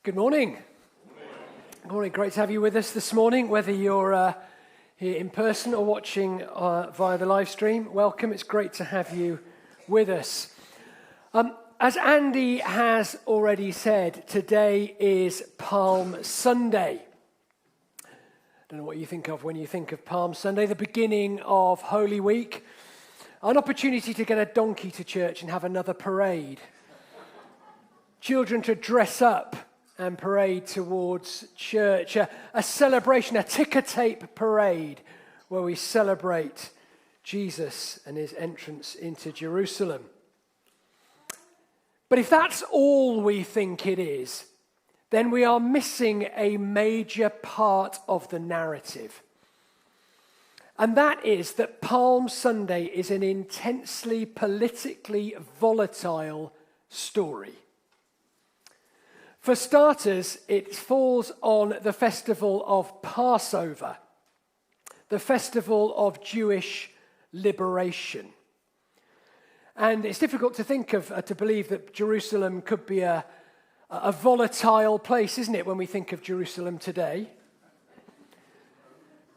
Good morning. Good morning. Great to have you with us this morning, whether you're here in person or watching via the live stream. Welcome. It's great to have you with us. As Andy has already said, today is Palm Sunday. I don't know what you think of when you think of Palm Sunday, the beginning of Holy Week, an opportunity to get a donkey to church and have another parade. Children to dress up and parade towards church, a celebration, a ticker tape parade where we celebrate Jesus and his entrance into Jerusalem. But if that's all we think it is, then we are missing a major part of the narrative. And that is that Palm Sunday is an intensely politically volatile story. For starters, it falls on the festival of Passover, the festival of Jewish liberation. And it's difficult to think of, to believe that Jerusalem could be a volatile place, isn't it, when we think of Jerusalem today?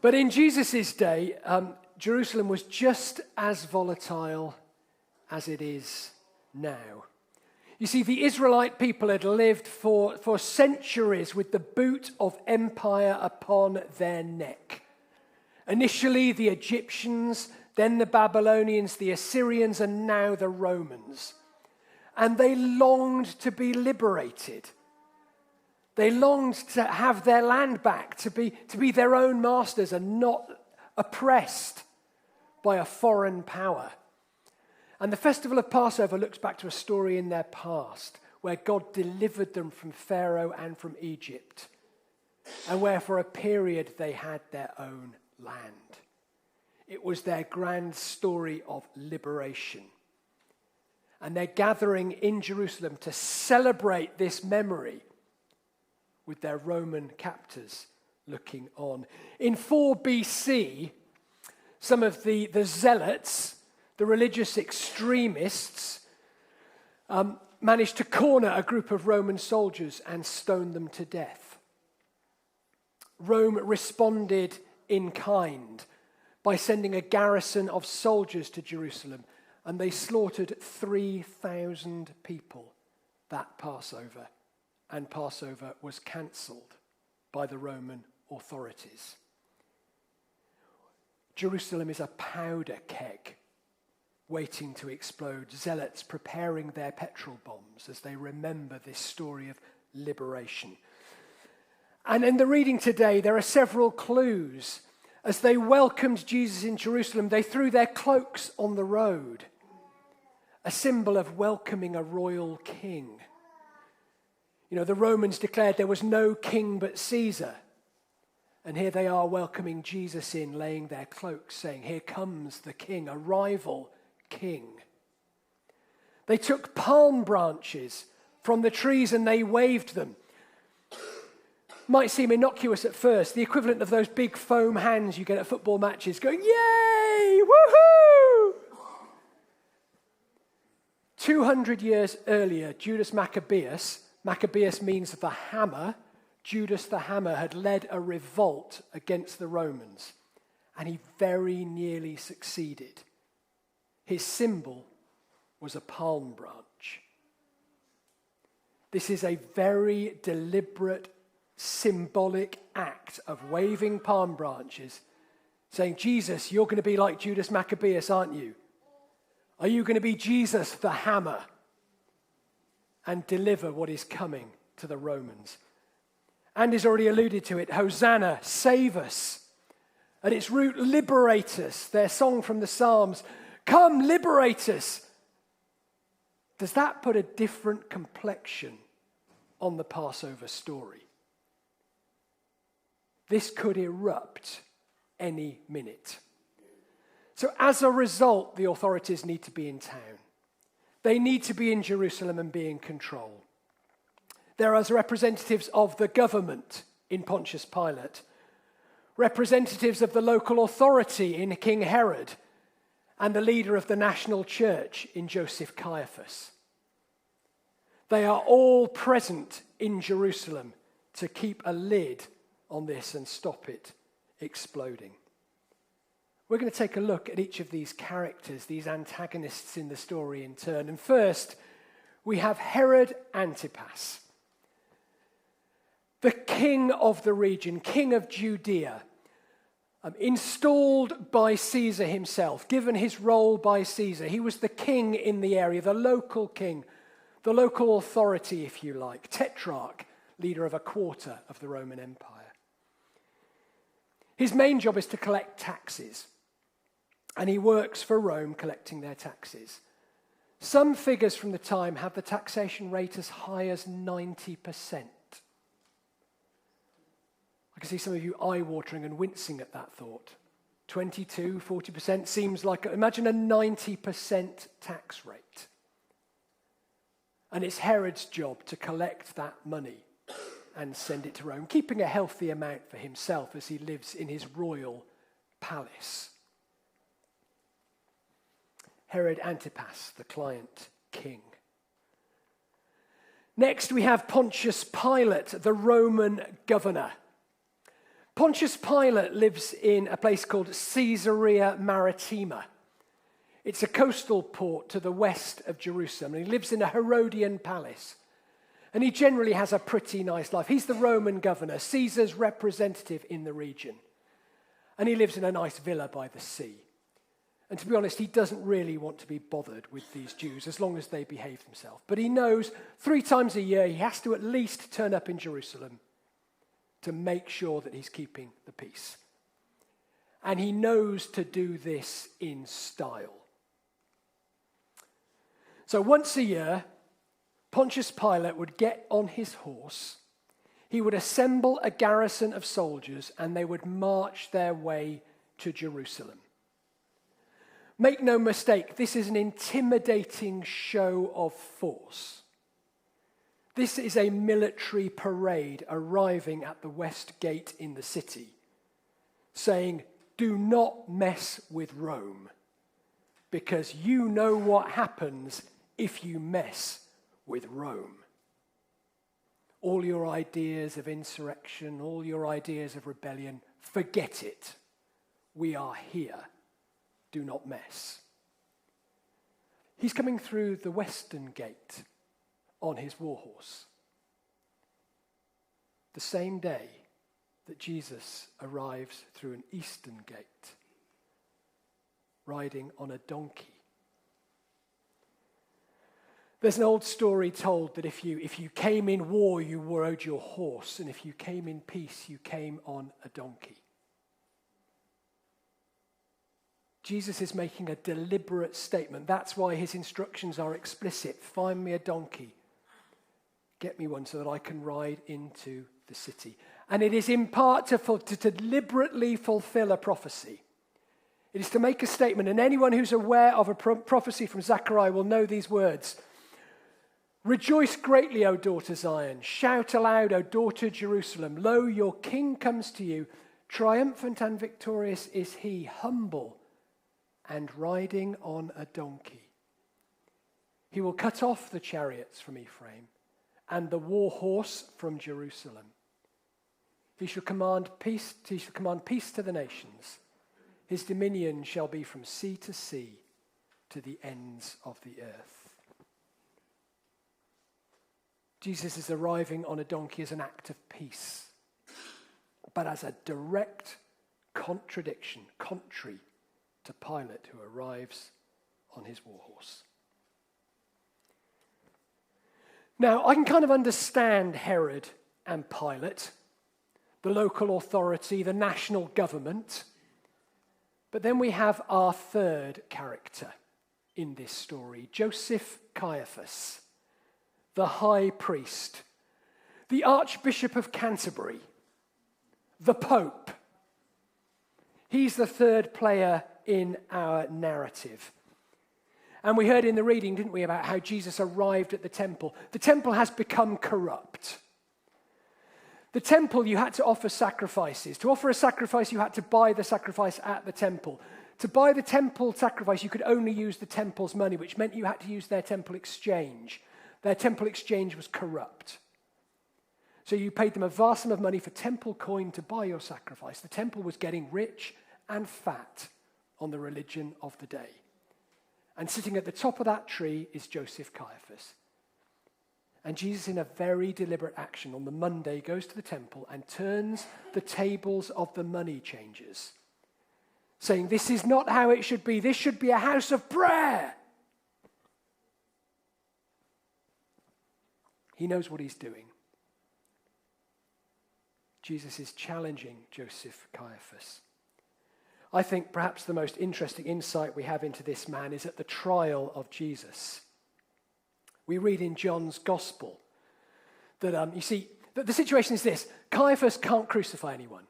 But in Jesus' day, Jerusalem was just as volatile as it is now. You see, the Israelite people had lived for centuries with the boot of empire upon their neck. Initially, the Egyptians, then the Babylonians, the Assyrians, and now the Romans. And they longed to be liberated. They longed to have their land back, to be their own masters and not oppressed by a foreign power. And the festival of Passover looks back to a story in their past where God delivered them from Pharaoh and from Egypt, and where for a period they had their own land. It was their grand story of liberation. And they're gathering in Jerusalem to celebrate this memory with their Roman captors looking on. In 4 BC, some of the zealots, the religious extremists, managed to corner a group of Roman soldiers and stone them to death. Rome responded in kind by sending a garrison of soldiers to Jerusalem, and they slaughtered 3,000 people that Passover, and Passover was cancelled by the Roman authorities. Jerusalem is a powder keg waiting to explode, zealots preparing their petrol bombs as they remember this story of liberation. And in the reading today, there are several clues. As they welcomed Jesus in Jerusalem, they threw their cloaks on the road, a symbol of welcoming a royal king. You know, the Romans declared there was no king but Caesar. And here they are welcoming Jesus in, laying their cloaks, saying, "Here comes the king, a rival king." They took palm branches from the trees and they waved them. Might seem innocuous at first, the equivalent of those big foam hands you get at football matches going, "Yay! Woohoo!" 200 years earlier, Judas Maccabeus means the hammer, Judas the hammer had led a revolt against the Romans, and he very nearly succeeded. His symbol was a palm branch. This is a very deliberate, symbolic act of waving palm branches, saying, "Jesus, you're going to be like Judas Maccabeus, aren't you? Are you going to be Jesus the hammer and deliver what is coming to the Romans?" Andy's already alluded to it. Hosanna, save us. At its root, liberate us. Their song from the Psalms, "Come, liberate us." Does that put a different complexion on the Passover story? This could erupt any minute. So as a result, the authorities need to be in town. They need to be in Jerusalem and be in control. There are representatives of the government in Pontius Pilate, representatives of the local authority in King Herod, and the leader of the national church in Joseph Caiaphas. They are all present in Jerusalem to keep a lid on this and stop it exploding. We're going to take a look at each of these characters, these antagonists in the story in turn. And first, we have Herod Antipas, the king of the region, king of Judea, installed by Caesar himself, given his role by Caesar. He was the king in the area, the local king, the local authority, if you like, tetrarch, leader of a quarter of the Roman Empire. His main job is to collect taxes, and he works for Rome collecting their taxes. Some figures from the time have the taxation rate as high as 90%. I can see some of you eye-watering and wincing at that thought. 22, 40% seems like, imagine a 90% tax rate. And it's Herod's job to collect that money and send it to Rome, keeping a healthy amount for himself as he lives in his royal palace. Herod Antipas, the client king. Next, we have Pontius Pilate, the Roman governor. Pontius Pilate lives in a place called Caesarea Maritima. It's a coastal port to the west of Jerusalem, and he lives in a Herodian palace. And he generally has a pretty nice life. He's the Roman governor, Caesar's representative in the region. And he lives in a nice villa by the sea. And to be honest, he doesn't really want to be bothered with these Jews as long as they behave themselves. But he knows 3 times a year he has to at least turn up in Jerusalem to make sure that he's keeping the peace. And he knows to do this in style. So once a year, Pontius Pilate would get on his horse, he would assemble a garrison of soldiers, and they would march their way to Jerusalem. Make no mistake, this is an intimidating show of force. This is a military parade arriving at the west gate in the city, saying, "Do not mess with Rome, because you know what happens if you mess with Rome. All your ideas of insurrection, all your ideas of rebellion, forget it. We are here. Do not mess." He's coming through the western gate on his warhorse, the same day that Jesus arrives through an eastern gate, riding on a donkey. There's an old story told that if you came in war, you rode your horse, and if you came in peace, you came on a donkey. Jesus is making a deliberate statement. That's why his instructions are explicit. Find me a donkey. Get me one so that I can ride into the city. And it is in part to deliberately fulfill a prophecy. It is to make a statement, and anyone who's aware of a prophecy from Zechariah will know these words. "Rejoice greatly, O daughter Zion. Shout aloud, O daughter Jerusalem. Lo, your king comes to you. Triumphant and victorious is he, humble and riding on a donkey. He will cut off the chariots from Ephraim and the war horse from Jerusalem. He shall command peace to the nations. His dominion shall be from sea to sea, to the ends of the earth." Jesus is arriving on a donkey as an act of peace, but as a direct contradiction, contrary to Pilate, who arrives on his warhorse. Now, I can kind of understand Herod and Pilate, the local authority, the national government, but then we have our third character in this story, Joseph Caiaphas, the high priest, the Archbishop of Canterbury, the Pope. He's the third player in our narrative. And we heard in the reading, didn't we, about how Jesus arrived at the temple. The temple has become corrupt. The temple, you had to offer sacrifices. To offer a sacrifice, you had to buy the sacrifice at the temple. To buy the temple sacrifice, you could only use the temple's money, which meant you had to use their temple exchange. Their temple exchange was corrupt. So you paid them a vast sum of money for temple coin to buy your sacrifice. The temple was getting rich and fat on the religion of the day. And sitting at the top of that tree is Joseph Caiaphas. And Jesus, in a very deliberate action on the Monday, goes to the temple and turns the tables of the money changers, saying, this is not how it should be. This should be a house of prayer. He knows what he's doing. Jesus is challenging Joseph Caiaphas. I think perhaps the most interesting insight we have into this man is at the trial of Jesus. We read in John's Gospel that, you see, that the situation is this. Caiaphas can't crucify anyone.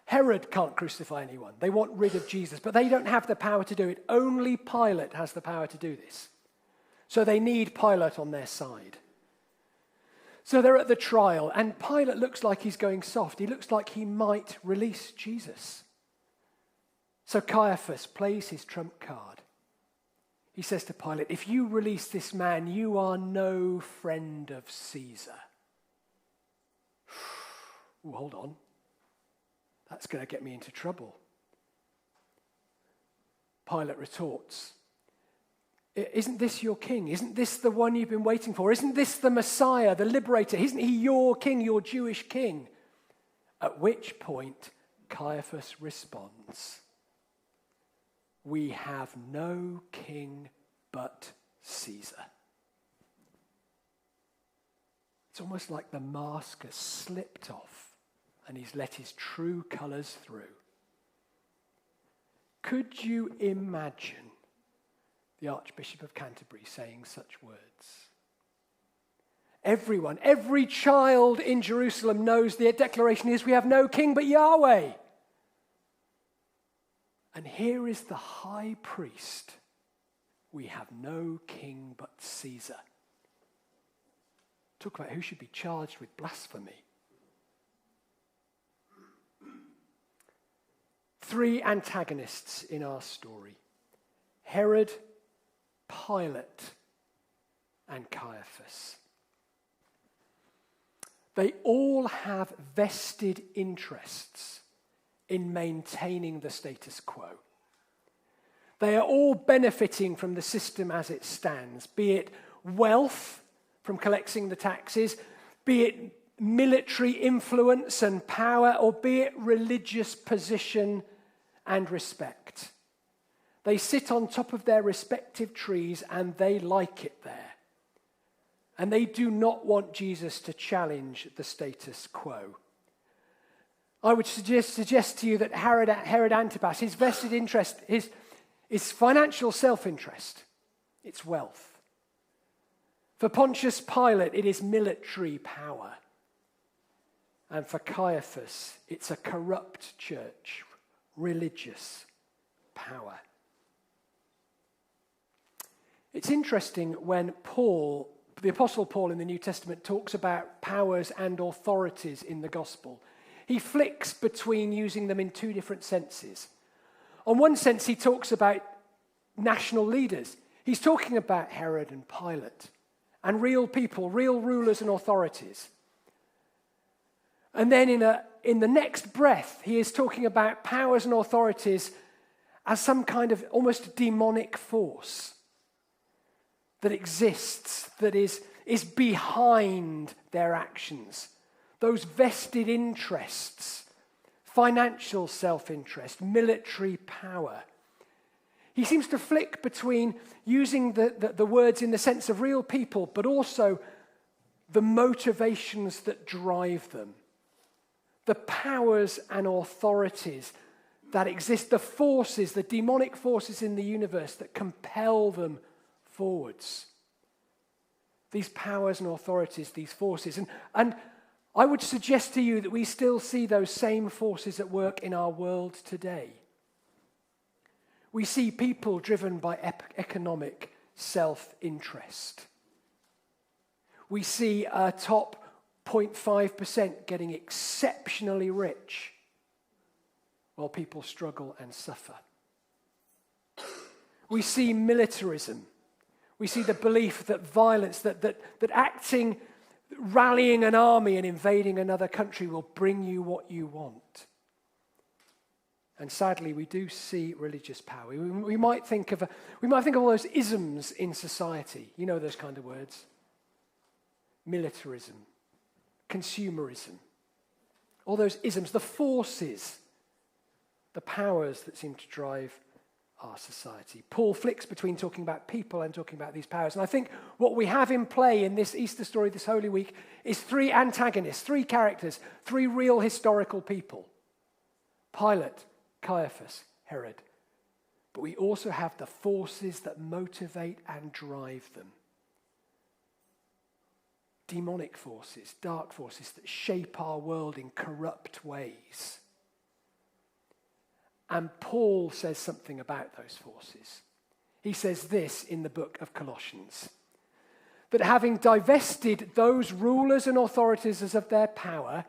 Herod can't crucify anyone. They want rid of Jesus, but they don't have the power to do it. Only Pilate has the power to do this. So they need Pilate on their side. So they're at the trial, and Pilate looks like he's going soft. He looks like he might release Jesus. So Caiaphas plays his trump card. He says to Pilate, if you release this man, you are no friend of Caesar. Ooh, hold on. That's going to get me into trouble. Pilate retorts, isn't this your king? Isn't this the one you've been waiting for? Isn't this the Messiah, the liberator? Isn't he your king, your Jewish king? At which point Caiaphas responds, we have no king but Caesar. It's almost like the mask has slipped off and he's let his true colours through. Could you imagine the Archbishop of Canterbury saying such words? Everyone, every child in Jerusalem knows the declaration is, we have no king but Yahweh. And here is the high priest. We have no king but Caesar. Talk about who should be charged with blasphemy. 3 antagonists in our story: Herod, Pilate, and Caiaphas. They all have vested interests in maintaining the status quo. They are all benefiting from the system as it stands, be it wealth from collecting the taxes, be it military influence and power, or be it religious position and respect. They sit on top of their respective trees and they like it there. And they do not want Jesus to challenge the status quo. I would suggest to you that Herod Antipas, his vested interest is financial self-interest. It's wealth. For Pontius Pilate, it is military power. And for Caiaphas, it's a corrupt church, religious power. It's interesting when Paul, the Apostle Paul in the New Testament, talks about powers and authorities in the gospel. He flicks between using them in 2 different senses. On one sense, he talks about national leaders. He's talking about Herod and Pilate and real people, real rulers and authorities. And then in the next breath, he is talking about powers and authorities as some kind of almost demonic force that exists, that is behind their actions. Those vested interests, financial self-interest, military power. He seems to flick between using the words in the sense of real people, but also the motivations that drive them. The powers and authorities that exist, the forces, the demonic forces in the universe that compel them forwards. These powers and authorities, these forces. And I would suggest to you that we still see those same forces at work in our world today. We see people driven by economic self-interest. We see a top 0.5% getting exceptionally rich while people struggle and suffer. We see militarism. We see the belief that violence, that acting, rallying an army and invading another country will bring you what you want. And sadly, we do see religious power. We might think of all those isms in society. You know those kind of words. Militarism, consumerism, all those isms, the forces, the powers that seem to drive our society. Paul flicks between talking about people and talking about these powers. And I think what we have in play in this Easter story this Holy Week is three antagonists, three characters, three real historical people. Pilate, Caiaphas, Herod. But we also have the forces that motivate and drive them. Demonic forces, dark forces that shape our world in corrupt ways. And Paul says something about those forces. He says this in the book of Colossians, that having divested those rulers and authorities of their power,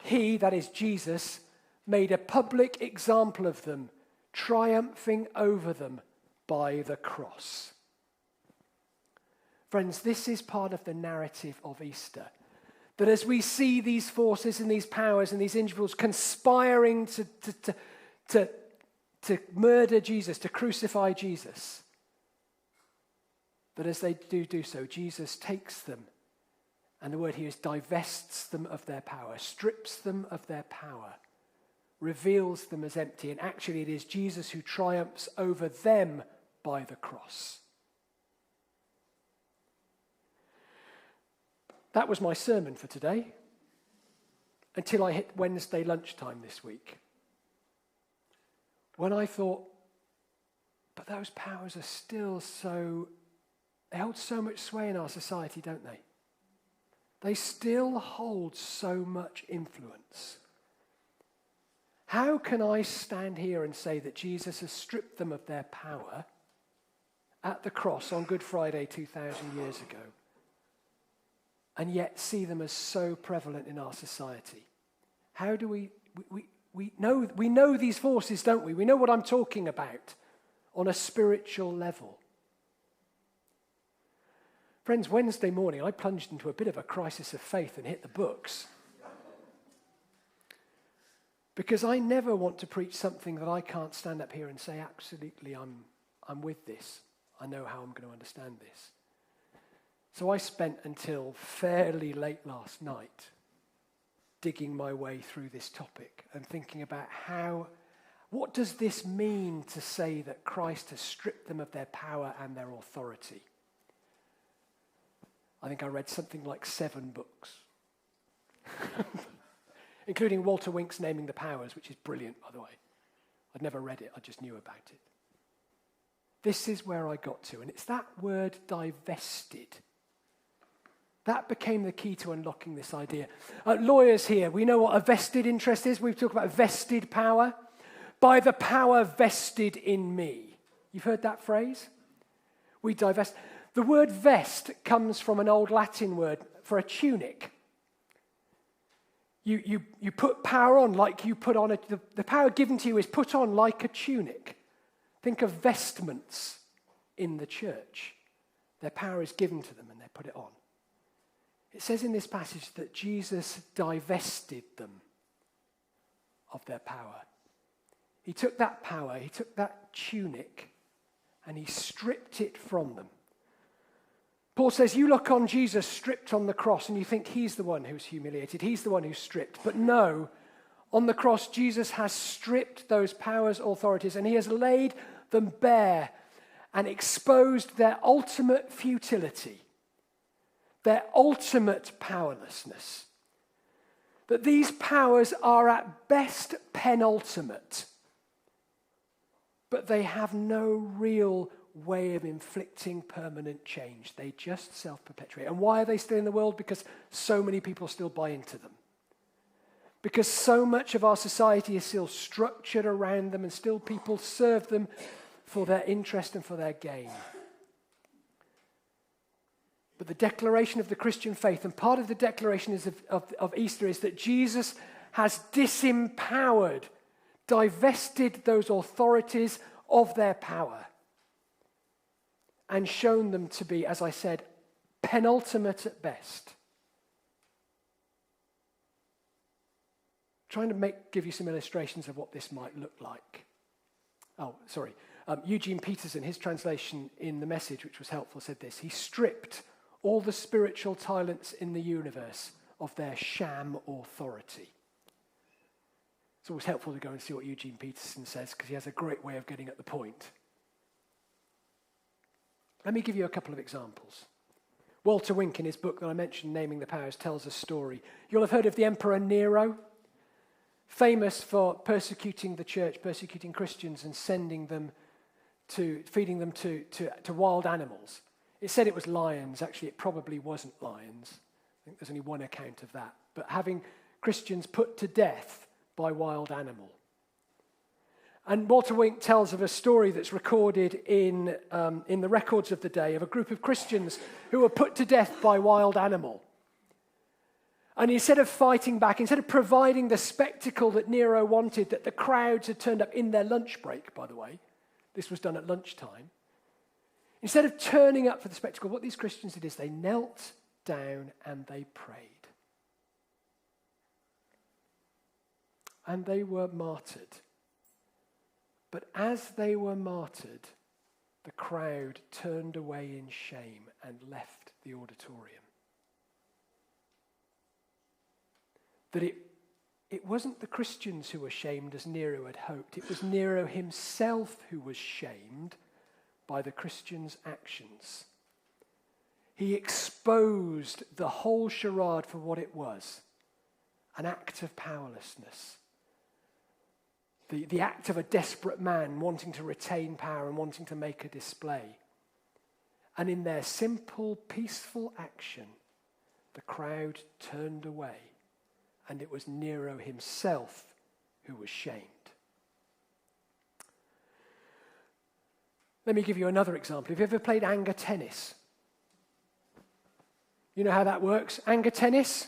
he, that is Jesus, made a public example of them, triumphing over them by the cross. Friends, this is part of the narrative of Easter. That as we see these forces and these powers and these individuals conspiring to murder Jesus, to crucify Jesus, but as they do so, Jesus takes them, and the word here is divests them of their power, strips them of their power, reveals them as empty, and actually it is Jesus who triumphs over them by the cross. That was my sermon for today, until I hit Wednesday lunchtime this week, when I thought, but those powers are still they hold so much sway in our society, don't they? They still hold so much influence. How can I stand here and say that Jesus has stripped them of their power at the cross on Good Friday 2,000 years ago, and yet see them as so prevalent in our society? How do we know these forces, don't we? We know what I'm talking about on a spiritual level. Friends, Wednesday morning I plunged into a bit of a crisis of faith and hit the books. Because I never want to preach something that I can't stand up here and say, absolutely, I'm with this. I know how I'm going to understand this. So I spent until fairly late last night digging my way through this topic and thinking about what does this mean to say that Christ has stripped them of their power and their authority? I think I read something like 7 books, including Walter Wink's Naming the Powers, which is brilliant, by the way. I'd never read it, I just knew about it. This is where I got to, and it's that word divested. That became the key to unlocking this idea. Lawyers here, we know what a vested interest is. We've talked about vested power. By the power vested in me. You've heard that phrase? We divest. The word vest comes from an old Latin word for a tunic. You put power on like you put on the power given to you is put on like a tunic. Think of vestments in the church. Their power is given to them and they put it on. It says in this passage that Jesus divested them of their power. He took that power, he took that tunic, and he stripped it from them. Paul says, you look on Jesus stripped on the cross and you think he's the one who's humiliated, he's the one who's stripped. But no, on the cross, Jesus has stripped those powers, authorities, and he has laid them bare and exposed their ultimate futility, their ultimate powerlessness. That these powers are at best penultimate, but they have no real way of inflicting permanent change. They just self-perpetuate. And why are they still in the world? Because so many people still buy into them. Because so much of our society is still structured around them and still people serve them for their interest and for their gain. But the declaration of the Christian faith, and part of the declaration of Easter, is that Jesus has disempowered, divested those authorities of their power. and shown them to be, as I said, penultimate at best. Trying to give you some illustrations of what this might look like. Eugene Peterson, his translation in The Message, which was helpful, said this: he stripped all the spiritual talents in the universe of their sham authority. It's always helpful to go and see what Eugene Peterson says, because he has a great way of getting at the point. Let me give you a couple of examples. Walter Wink, in his book that I mentioned, Naming the Powers, tells a story. You'll have heard of the Emperor Nero, famous for persecuting the church, persecuting Christians, and feeding them to wild animals. It said it was lions. Actually, it probably wasn't lions. I think there's only one account of that. But having Christians put to death by wild animal. And Walter Wink tells of a story that's recorded in the records of the day of a group of Christians who were put to death by wild animal. And instead of fighting back, instead of providing the spectacle that Nero wanted, that the crowds had turned up in their lunch break, by the way, this was done at lunchtime, instead of turning up for the spectacle, what these Christians did is they knelt down and they prayed. And they were martyred. But as they were martyred, the crowd turned away in shame and left the auditorium. That it wasn't the Christians who were shamed as Nero had hoped. It was Nero himself who was shamed by the Christians' actions. He exposed the whole charade for what it was, an act of powerlessness. The act of a desperate man wanting to retain power and wanting to make a display. And in their simple, peaceful action, the crowd turned away. And it was Nero himself who was shamed. Let me give you another example. Have you ever played anger tennis? You know how that works? Anger tennis?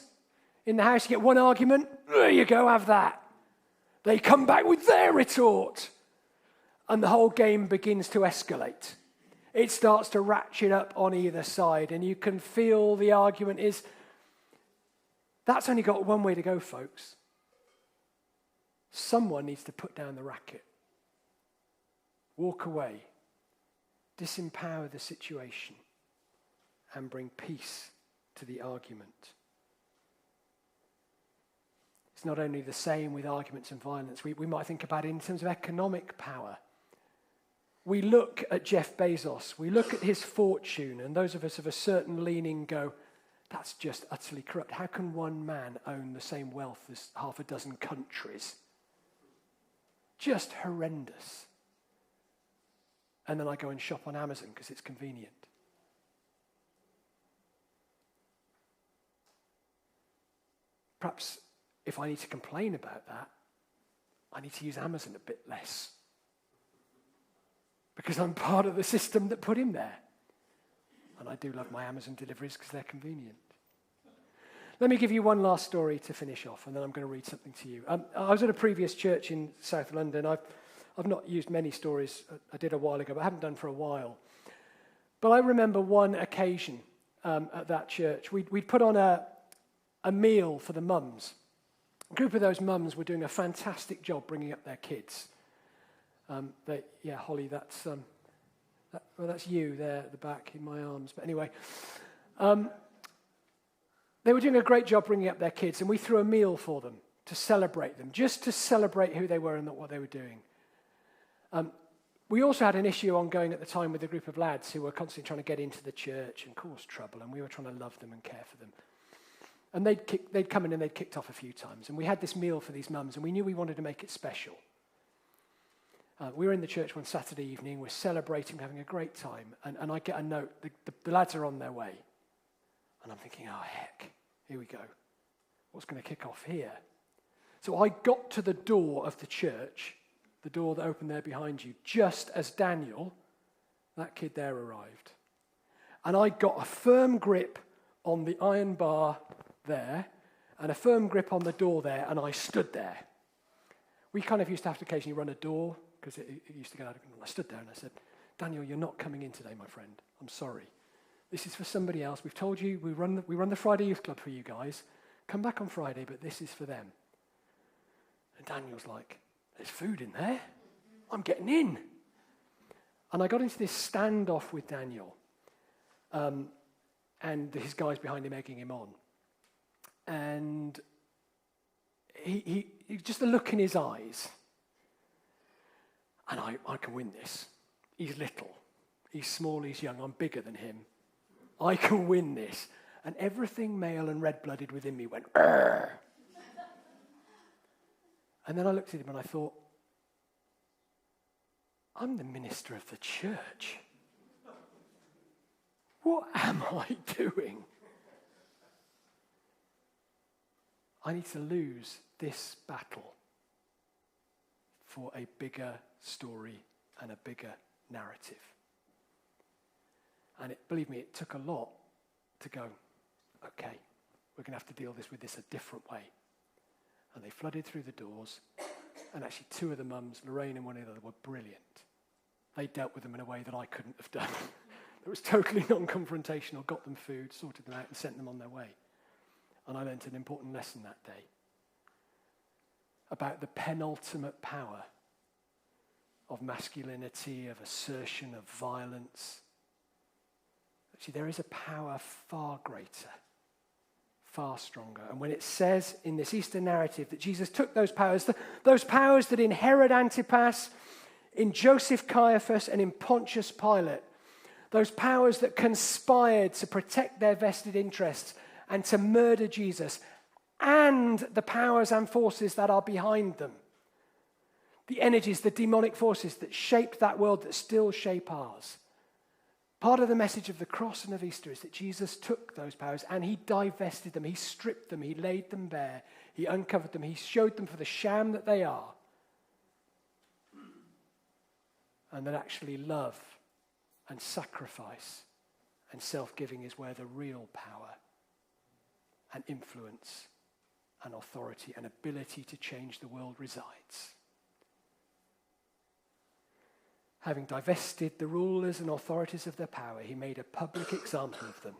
In the house, you get one argument. There you go, have that. They come back with their retort. And the whole game begins to escalate. It starts to ratchet up on either side. And you can feel the argument is, that's only got one way to go, folks. Someone needs to put down the racket. Walk away. Disempower the situation. And bring peace to the argument. It's not only the same with arguments and violence. We might think about it in terms of economic power. We look at Jeff Bezos. We look at his fortune. And those of us of a certain leaning go, that's just utterly corrupt. How can one man own the same wealth as half a dozen countries? Just horrendous. And then I go and shop on Amazon because it's convenient. Perhaps if I need to complain about that, I need to use Amazon a bit less. Because I'm part of the system that put him there. And I do love my Amazon deliveries because they're convenient. Let me give you one last story to finish off, and then I'm going to read something to you. I was at a previous church in South London. I've not used many stories. I did a while ago, but I haven't done for a while. But I remember one occasion at that church. We'd put on a meal for the mums. A group of those mums were doing a fantastic job bringing up their kids. Holly, that's you there at the back in my arms. But anyway, they were doing a great job bringing up their kids, and we threw a meal for them to celebrate them, just to celebrate who they were and what they were doing. We also had an issue ongoing at the time with a group of lads who were constantly trying to get into the church and cause trouble, and we were trying to love them and care for them. And they'd come in and they'd kicked off a few times, and we had this meal for these mums, and we knew we wanted to make it special. We were in the church one Saturday evening, we're celebrating, having a great time, and I get a note, the lads are on their way. And I'm thinking, oh heck, here we go. What's going to kick off here? So I got to the door of the church, the door that opened there behind you, just as Daniel, that kid there, arrived. And I got a firm grip on the iron bar there, and a firm grip on the door there, and I stood there. We kind of used to have to occasionally run a door, because it used to get out of control. I stood there and I said, Daniel, you're not coming in today, my friend. I'm sorry. This is for somebody else. We've told you we run the Friday Youth Club for you guys. Come back on Friday, but this is for them. And Daniel's like, there's food in there. I'm getting in. And I got into this standoff with Daniel. And his guys behind him egging him on. And he just the look in his eyes. And I can win this. He's little. He's small, he's young. I'm bigger than him. I can win this. And everything male and red-blooded within me went, "Arr!" And then I looked at him and I thought, I'm the minister of the church. What am I doing? I need to lose this battle for a bigger story and a bigger narrative. And believe me, it took a lot to go, okay, we're going to have to deal with this a different way. And they flooded through the doors, and actually two of the mums, Lorraine and one of the other, were brilliant. They dealt with them in a way that I couldn't have done. It was totally non-confrontational, got them food, sorted them out, and sent them on their way. And I learned an important lesson that day about the penultimate power of masculinity, of assertion, of violence. Actually, there is a power far greater, far stronger. And when it says in this Easter narrative that Jesus took those powers that in Herod Antipas, in Joseph Caiaphas, and in Pontius Pilate, those powers that conspired to protect their vested interests and to murder Jesus, and the powers and forces that are behind them, the energies, the demonic forces that shaped that world that still shape ours. Part of the message of the cross and of Easter is that Jesus took those powers and he divested them, he stripped them, he laid them bare, he uncovered them, he showed them for the sham that they are. And that actually love and sacrifice and self-giving is where the real power and influence and authority and ability to change the world resides. Having divested the rulers and authorities of their power, he made a public example of them,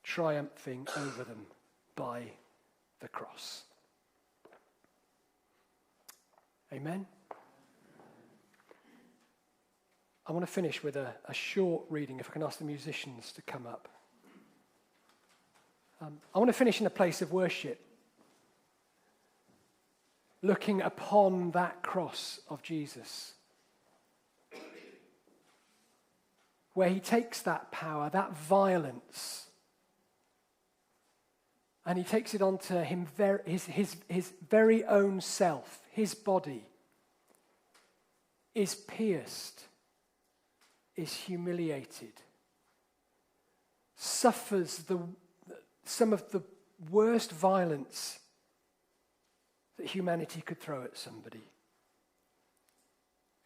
triumphing over them by the cross. Amen? I want to finish with a short reading, if I can ask the musicians to come up. I want to finish in a place of worship, looking upon that cross of Jesus, where he takes that power, that violence, and he takes it onto him, his very own self, his body, is pierced, is humiliated, suffers some of the worst violence that humanity could throw at somebody.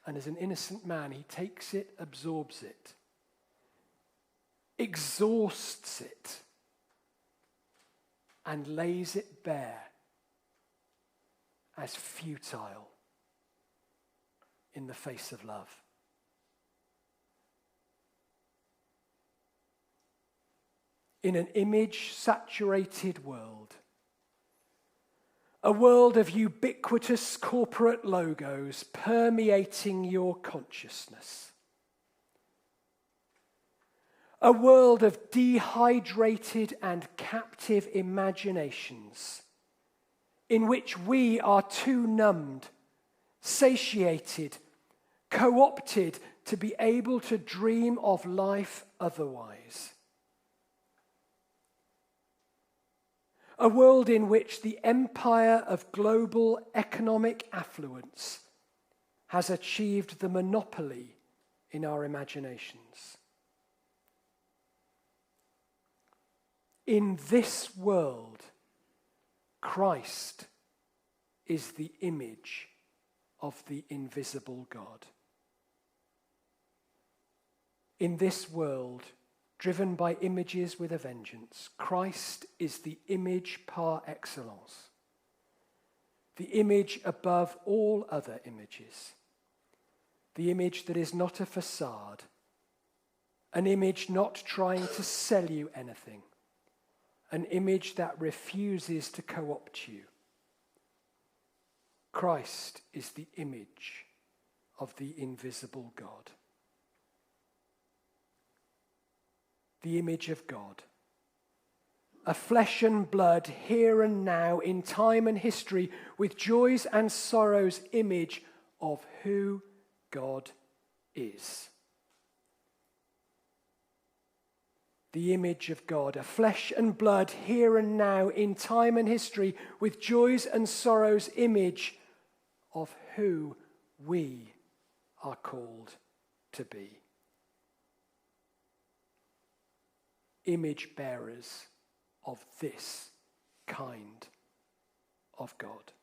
And as an innocent man, he takes it, absorbs it, exhausts it, and lays it bare as futile in the face of love. In an image-saturated world, a world of ubiquitous corporate logos permeating your consciousness, a world of dehydrated and captive imaginations in which we are too numbed, satiated, co-opted to be able to dream of life otherwise. A world in which the empire of global economic affluence has achieved the monopoly in our imaginations. In this world, Christ is the image of the invisible God. In this world, driven by images with a vengeance, Christ is the image par excellence, the image above all other images, the image that is not a facade, An image not trying to sell you anything. An image that refuses to co-opt you. Christ is the image of the invisible God. The image of God. A flesh and blood, here and now, in time and history, with joys and sorrows, image of who God is. The image of God, a flesh and blood, here and now, in time and history, with joys and sorrows, image of who we are called to be. Image bearers of this kind of God.